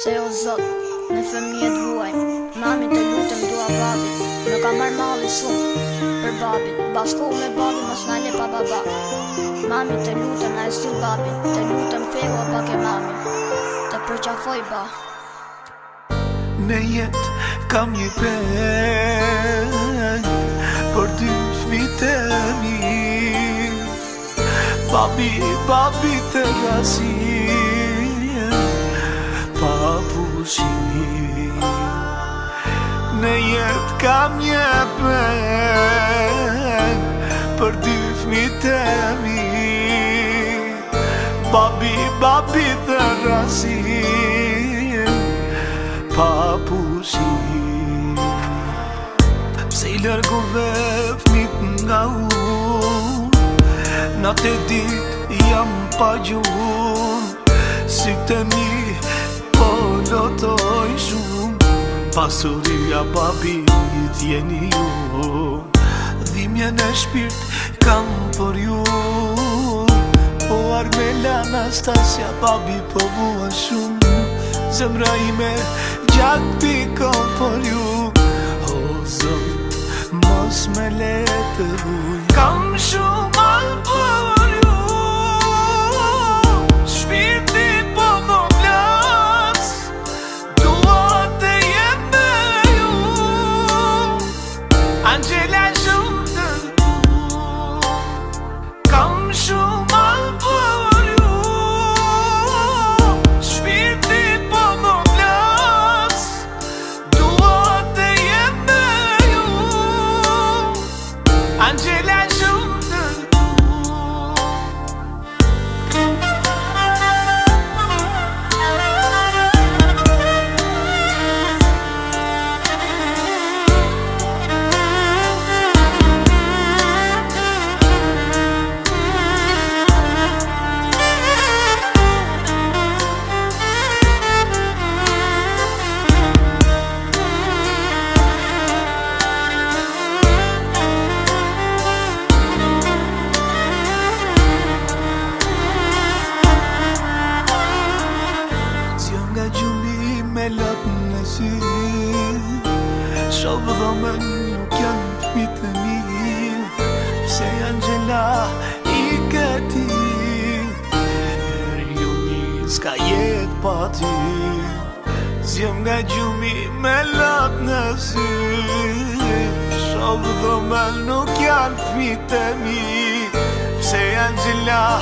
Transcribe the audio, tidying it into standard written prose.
Se o Zot, me fëmijët huaj, mami të lutëm dua babit. Në ka marrë malli shumë për babit, bashku me babit mos nale pa baba. Mami të lutëm na e still babit, të lutëm fego pak e mami, të përqafoj ba. Në jetë kam një pen për dy fmit e mi. Babi të rasin pa pushi. Në jetë kam një pen për dy fmit e mi. Babi të rasin pa pushi. Pse I lërgove fmit nga natë e dit jam pa gjun. Sytë mi po lotoj shumë. Pasuria babit jeni ju. Dhimje në shpirt kam për ju. Po Armela Anastasia babi po mua shumë. Zemra ime gjak piko për ju. O Zot, mos me letë huj. Kam shumë alë për ju. Shpirti po më flas, dua të jem me ju. Angela shumë të du. Kam shumë alë për ju. Shpirti po më flas, dua të jem me ju. Angela shumë të du. Me latë në sy, shovë dhomën nuk janë fmit e mi. Se Angela I këti, Jumi s'ka jetë pa ty. Zjem nga gjumi me latë në sy, shovë dhomën nuk janë fmit e mi. Se Angela